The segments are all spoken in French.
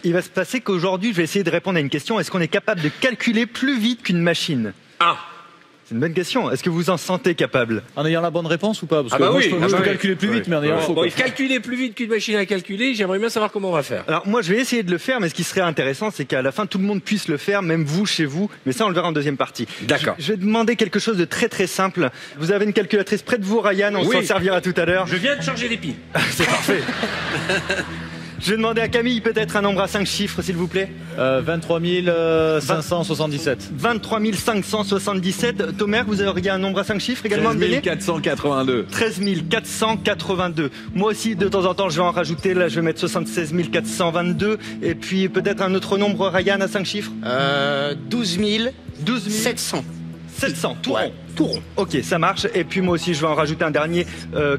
Il va se passer qu'aujourd'hui, je vais essayer de répondre à une question. Est-ce qu'on est capable de calculer plus vite qu'une machine? Ah. C'est une bonne question. Est-ce que vous en sentez capable? En ayant la bonne réponse ou pas? Parce que bah moi, oui, je peux calculer plus vite, mais en ayant faux. Bon, calculer plus vite qu'une machine à calculer, j'aimerais bien savoir comment on va faire. Alors moi, je vais essayer de le faire, mais ce qui serait intéressant, c'est qu'à la fin, tout le monde puisse le faire, même vous, chez vous. Mais ça, on le verra en deuxième partie. D'accord. Je vais demander quelque chose de très très simple. Vous avez une calculatrice près de vous, Ryan. On s'en servira tout à l'heure. Je viens de changer les piles. C'est parfait. Je vais demander à Camille peut-être un nombre à 5 chiffres, s'il vous plaît. 23 577. 23 577. Thomer, vous auriez un nombre à 5 chiffres également? 13 482. 13 482. Moi aussi, de temps en temps, je vais en rajouter. Là, je vais mettre 76 422. Et puis, peut-être un autre nombre, Ryan, à 5 chiffres? 12 700. 700, tout rond. Tout rond. Ok, ça marche. Et puis, moi aussi, je vais en rajouter un dernier.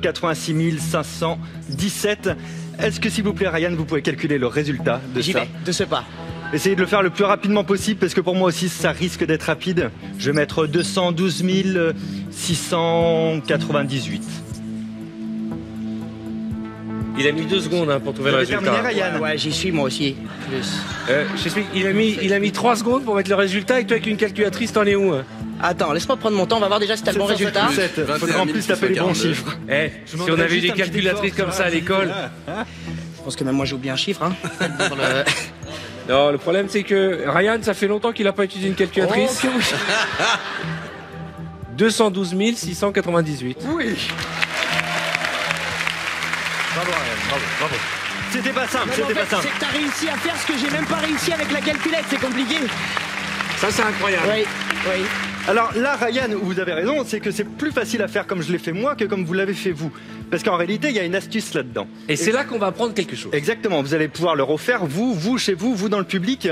86 517. Est-ce que, s'il vous plaît, Ryan, vous pouvez calculer le résultat de ça? J'y vais, de ce pas. Essayez de le faire le plus rapidement possible, parce que pour moi aussi, ça risque d'être rapide. Je vais mettre 212 698. Il a mis 2 secondes pour trouver le Vous avez résultat. terminé, Ryan? Ouais, j'y suis moi aussi. J'explique, il a mis 3 secondes pour mettre le résultat, et toi avec une calculatrice, t'en es où? Attends, laisse-moi prendre mon temps, on va voir déjà si t'as le bon résultat. Il faudra en plus taper les bons chiffres. Si on avait eu des calculatrices comme ça à l'école. Je pense que même moi j'oublie un chiffre. Hein. Non, le problème c'est que Ryan, ça fait longtemps qu'il n'a pas utilisé une calculatrice. Oh, que oui. 212 698. Oui. Bravo, Ryan, bravo. C'était pas simple, C'est que t'as réussi à faire ce que j'ai même pas réussi avec la calculette, c'est compliqué. Ça, c'est incroyable. Oui, oui. Alors là, Ryan, vous avez raison, c'est que c'est plus facile à faire comme je l'ai fait moi que comme vous l'avez fait vous. Parce qu'en réalité, il y a une astuce là-dedans. Et c'est là qu'on va apprendre quelque chose. Exactement, vous allez pouvoir le refaire, vous chez vous, vous dans le public.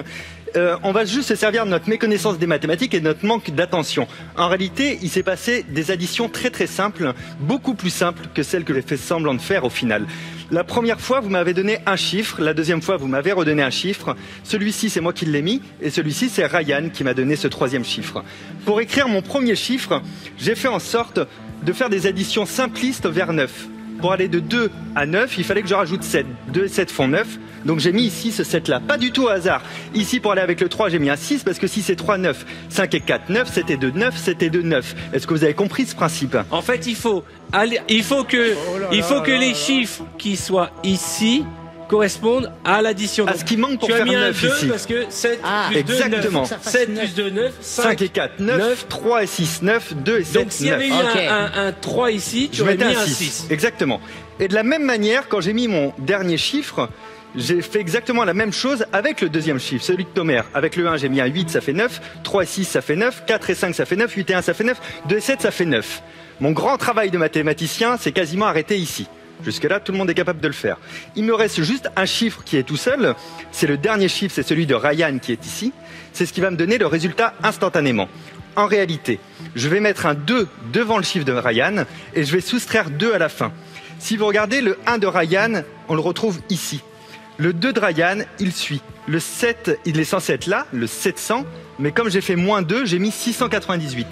On va juste se servir de notre méconnaissance des mathématiques et de notre manque d'attention. En réalité, il s'est passé des additions très très simples, beaucoup plus simples que celles que j'ai fait semblant de faire au final. La première fois, vous m'avez donné un chiffre, la deuxième fois, vous m'avez redonné un chiffre. Celui-ci, c'est moi qui l'ai mis, et celui-ci, c'est Ryan qui m'a donné ce troisième chiffre. Pour écrire mon premier chiffre, j'ai fait en sorte de faire des additions simplistes vers 9. Pour aller de 2 à 9, il fallait que je rajoute 7. 2 et 7 font 9. Donc j'ai mis ici ce 7 là, pas du tout au hasard. Ici pour aller avec le 3, j'ai mis un 6 parce que 6 et 3, 9. 5 et 4, 9, 7 et 2, 9, 7 et 2, 9. Est-ce que vous avez compris ce principe? En fait, il faut que les chiffres qui soient ici correspondent à l'addition. À ce qui manque pour faire 9 Tu as mis un 2 ici. Parce que 7 plus 2, exactement. 9. 7 plus 2, 9. 5 et 4, 9. 3 et 6, 9. 2 et 7, 9. Donc s'il y avait eu un 3 ici, tu aurais mis un 6. Exactement. Et de la même manière, quand j'ai mis mon dernier chiffre, j'ai fait exactement la même chose avec le deuxième chiffre, celui de Thomer. Avec le 1, j'ai mis un 8, ça fait 9. 3 et 6, ça fait 9. 4 et 5, ça fait 9. 8 et 1, ça fait 9. 2 et 7, ça fait 9. Mon grand travail de mathématicien, c'est quasiment arrêté ici. Jusque-là, tout le monde est capable de le faire. Il me reste juste un chiffre qui est tout seul. C'est le dernier chiffre, c'est celui de Ryan qui est ici. C'est ce qui va me donner le résultat instantanément. En réalité, je vais mettre un 2 devant le chiffre de Ryan et je vais soustraire 2 à la fin. Si vous regardez le 1 de Ryan, on le retrouve ici. Le 2 de Ryan, il suit. Le 7, il est censé être là, le 700, mais comme j'ai fait moins 2, j'ai mis 698.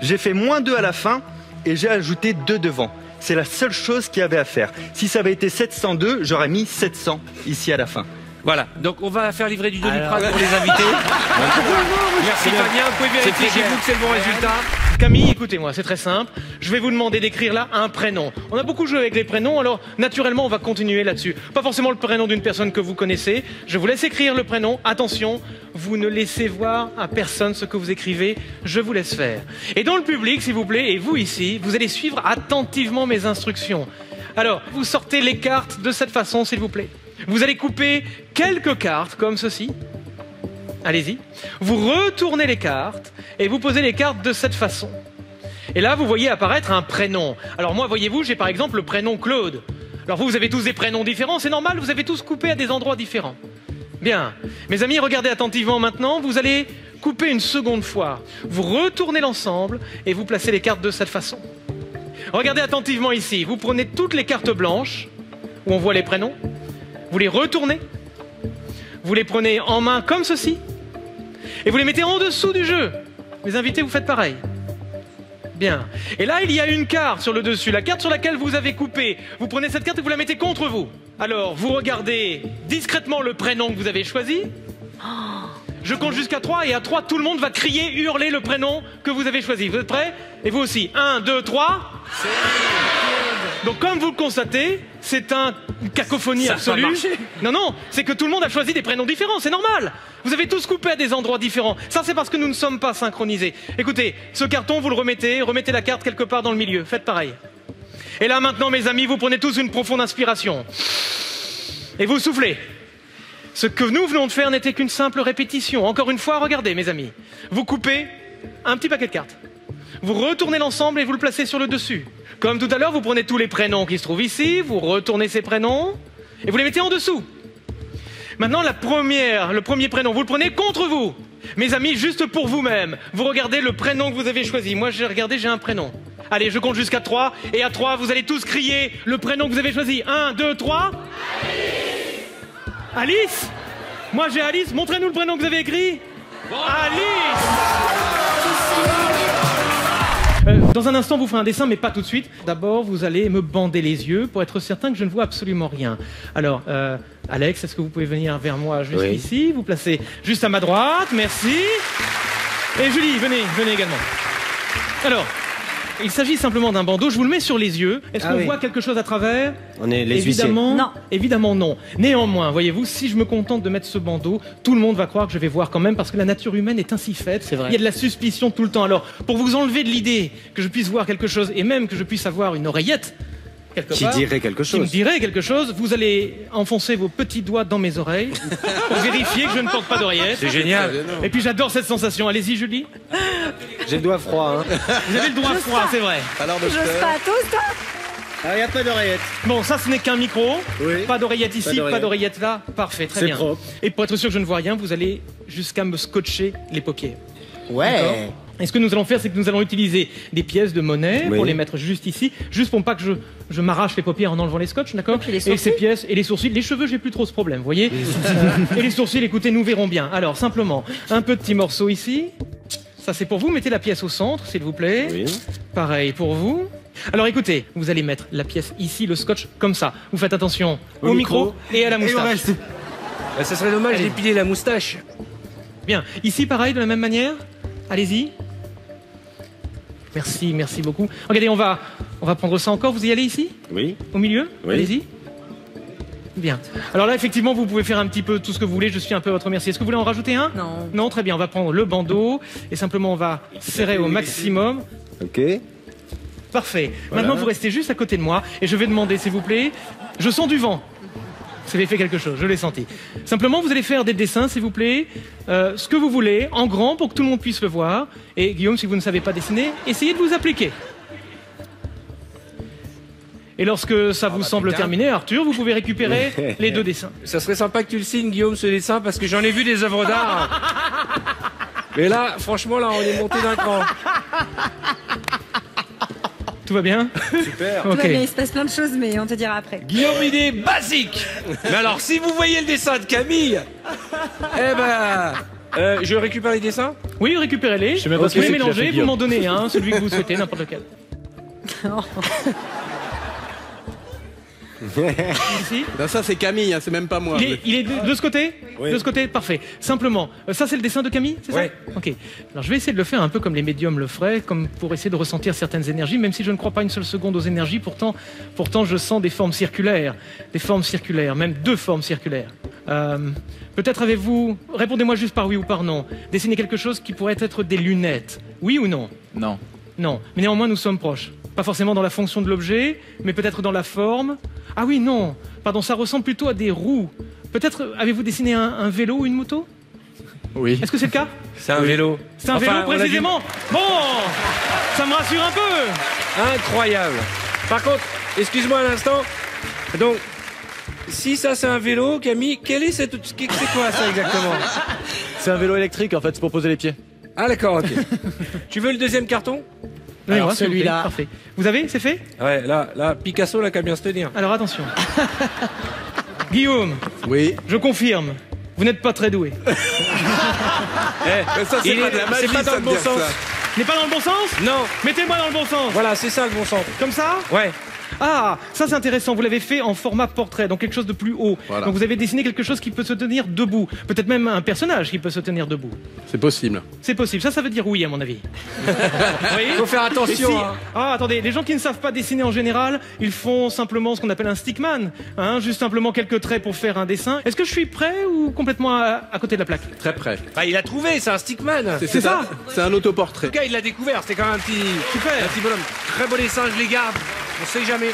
J'ai fait moins 2 à la fin et j'ai ajouté 2 devant. C'est la seule chose qu'il y avait à faire. Si ça avait été 702, j'aurais mis 700 ici à la fin. Voilà, donc on va faire livrer du Doliprane pour les invités. Merci Fabien, vous pouvez vérifier chez vous que c'est le bon résultat. Camille, écoutez-moi, c'est très simple. Je vais vous demander d'écrire là un prénom. On a beaucoup joué avec les prénoms, alors naturellement on va continuer là-dessus. Pas forcément le prénom d'une personne que vous connaissez. Je vous laisse écrire le prénom. Attention, vous ne laissez voir à personne ce que vous écrivez. Je vous laisse faire. Et dans le public, s'il vous plaît, et vous ici, vous allez suivre attentivement mes instructions. Alors, vous sortez les cartes de cette façon, s'il vous plaît. Vous allez couper quelques cartes comme ceci. Allez-y. Vous retournez les cartes et vous posez les cartes de cette façon. Et là, vous voyez apparaître un prénom. Alors moi, voyez-vous, j'ai par exemple le prénom Claude. Alors vous avez tous des prénoms différents, c'est normal, vous avez tous coupé à des endroits différents. Bien. Mes amis, regardez attentivement maintenant. Vous allez couper une seconde fois. Vous retournez l'ensemble et vous placez les cartes de cette façon. Regardez attentivement ici. Vous prenez toutes les cartes blanches où on voit les prénoms. Vous les retournez. Vous les prenez en main comme ceci. Et vous les mettez en dessous du jeu. Mes invités, vous faites pareil. Bien. Et là, il y a une carte sur le dessus. La carte sur laquelle vous avez coupé. Vous prenez cette carte et vous la mettez contre vous. Alors, vous regardez discrètement le prénom que vous avez choisi. Je compte jusqu'à 3 et à 3, tout le monde va crier, hurler le prénom que vous avez choisi. Vous êtes prêts? Et vous aussi. 1, 2, 3. Donc comme vous le constatez, c'est une cacophonie absolue. Non, non, c'est que tout le monde a choisi des prénoms différents, c'est normal. Vous avez tous coupé à des endroits différents. Ça, c'est parce que nous ne sommes pas synchronisés. Écoutez, ce carton, vous le remettez la carte quelque part dans le milieu. Faites pareil. Et là maintenant, mes amis, vous prenez tous une profonde inspiration. Et vous soufflez. Ce que nous venons de faire n'était qu'une simple répétition. Encore une fois, regardez, mes amis. Vous coupez un petit paquet de cartes. Vous retournez l'ensemble et vous le placez sur le dessus. Comme tout à l'heure, vous prenez tous les prénoms qui se trouvent ici, vous retournez ces prénoms et vous les mettez en dessous. Maintenant, le premier prénom, vous le prenez contre vous. Mes amis, juste pour vous-même, vous regardez le prénom que vous avez choisi. Moi, j'ai regardé, j'ai un prénom. Allez, je compte jusqu'à 3 et à 3, vous allez tous crier le prénom que vous avez choisi. 1, 2, 3. Alice. Moi, j'ai Alice. Montrez-nous le prénom que vous avez écrit. Alice. Dans un instant, vous ferez un dessin, mais pas tout de suite. D'abord, vous allez me bander les yeux pour être certain que je ne vois absolument rien. Alors, Alex, est-ce que vous pouvez venir vers moi juste ici? Vous placez juste à ma droite, merci. Et Julie, venez également. Alors, il s'agit simplement d'un bandeau, je vous le mets sur les yeux. Est-ce qu'on voit quelque chose à travers? On est les Évidemment, huissiers. non. Évidemment non. Néanmoins, voyez-vous, si je me contente de mettre ce bandeau, tout le monde va croire que je vais voir quand même parce que la nature humaine est ainsi faite. C'est vrai. Il y a de la suspicion tout le temps. Alors, pour vous enlever de l'idée que je puisse voir quelque chose et même que je puisse avoir une oreillette, quelque Qui part, dirait quelque qui me chose. dirait quelque chose, vous allez enfoncer vos petits doigts dans mes oreilles pour vérifier que je ne porte pas d'oreillette. C'est génial. Et puis j'adore cette sensation. Allez-y, Julie. J'ai le doigt froid. Hein. Vous avez le doigt froid, c'est vrai. Alors, J'ose pas tous, toi. il n'y a pas d'oreillette. Bon, ça, ce n'est qu'un micro. Oui. Pas d'oreillette ici, d'oreillette. pas d'oreillette là. Parfait, très C'est bien. propre. Et pour être sûr que je ne vois rien, vous allez jusqu'à me scotcher les paupières. Ouais. Et ce que nous allons faire, c'est que nous allons utiliser des pièces de monnaie Oui. pour les mettre juste ici, juste pour pas que je m'arrache les paupières en enlevant les scotch, d'accord? puis les Et ces sourcils. pièces et les sourcils, les cheveux, j'ai plus trop ce problème, vous voyez? Et les sourcils, écoutez, nous verrons bien. Alors, simplement, un petit morceau ici. Ça, c'est pour vous. Mettez la pièce au centre, s'il vous plaît. Oui. Pareil pour vous. Alors écoutez, vous allez mettre la pièce ici, le scotch, comme ça. Vous faites attention au micro et à la moustache. Ça serait dommage d'épiler la moustache. Bien. Ici, pareil, de la même manière. Allez-y. Merci, merci beaucoup. Regardez, on va prendre ça encore. Vous y allez ici? Oui. Au milieu? Oui. Allez-y. Bien. Alors là, effectivement, vous pouvez faire un petit peu tout ce que vous voulez. Je suis un peu à votre merci. Est-ce que vous voulez en rajouter un? Non. Non, très bien. On va prendre le bandeau et simplement on va serrer au maximum. Ok. Parfait. Maintenant, vous restez juste à côté de moi et je vais demander, s'il vous plaît, je sens du vent. Vous avez fait quelque chose, je l'ai senti. Simplement, vous allez faire des dessins, s'il vous plaît, ce que vous voulez, en grand, pour que tout le monde puisse le voir. Et Guillaume, si vous ne savez pas dessiner, essayez de vous appliquer. Et lorsque ça vous semble terminé, Arthur, vous pouvez récupérer les deux dessins. Ça serait sympa que tu le signes, Guillaume, ce dessin, parce que j'en ai vu des œuvres d'art. Mais là, franchement, là, on est monté d'un cran. Tout va bien? Super. Tout va Ok. bien, il se passe plein de choses, mais on te dira après. Guillaume, il est basique. Mais alors, si vous voyez le dessin de Camille, eh ben, je récupère les dessins. Oui, récupérez-les. sais même pas Vous ce que les c'est que tu as mélangez, fait, vous Guillaume. m'en donnez un, celui que vous souhaitez, n'importe lequel. Ici. Ben ça c'est Camille, hein, c'est même pas moi. Il est de ce côté? De ce côté, parfait. Simplement, ça c'est le dessin de Camille, c'est Ouais. ça? Ok. Alors je vais essayer de le faire un peu comme les médiums le feraient, comme pour essayer de ressentir certaines énergies, même si je ne crois pas une seule seconde aux énergies, pourtant je sens des formes circulaires, même deux formes circulaires. Peut-être avez-vous, répondez-moi juste par oui ou par non, dessiné quelque chose qui pourrait être des lunettes, oui ou non? Non. Non, mais néanmoins nous sommes proches. Pas forcément dans la fonction de l'objet, mais peut-être dans la forme. Ah oui, non, pardon, ça ressemble plutôt à des roues. Peut-être avez-vous dessiné un vélo ou une moto? Oui. Est-ce que c'est le cas? C'est un vélo. C'est un Enfin, vélo on l'a dit. précisément. Bon, ça me rassure un peu. Incroyable. Par contre, excuse-moi un instant. Donc, si ça c'est un vélo, Camille, c'est quoi ça exactement? C'est un vélo électrique en fait, c'est pour poser les pieds. Ah d'accord, ok. Tu veux le deuxième carton? Donnez-moi, Alors, s'il vous plaît. celui-là. Parfait. Vous avez, c'est fait? Ouais, là, Picasso, là, qu'à bien se tenir. Alors attention. Guillaume, Oui. je confirme, vous n'êtes pas très doué. Mais ça c'est pas de la magie, c'est pas dans ça, le de bon dire sens. ça. N'est pas dans le bon sens? Non, Mettez-moi dans le bon sens. voilà, c'est ça le bon sens. Comme ça? Ouais. Ah, ça c'est intéressant, vous l'avez fait en format portrait, donc quelque chose de plus haut. Voilà. Donc vous avez dessiné quelque chose qui peut se tenir debout. Peut-être même un personnage qui peut se tenir debout. C'est possible. C'est possible, ça veut dire oui à mon avis. Vous voyez ? Faut faire Et attention. si- Hein. Ah, attendez, les gens qui ne savent pas dessiner en général, ils font simplement ce qu'on appelle un stickman. Hein, juste simplement quelques traits pour faire un dessin. Est-ce que je suis prêt ou complètement à côté de la plaque ? Très près. Bah, il a trouvé, c'est un stickman. C'est ça. C'est un autoportrait. Le gars, il l'a découvert, c'est quand même un petit Super. bonhomme. Très beau dessin, je les garde. On sait jamais.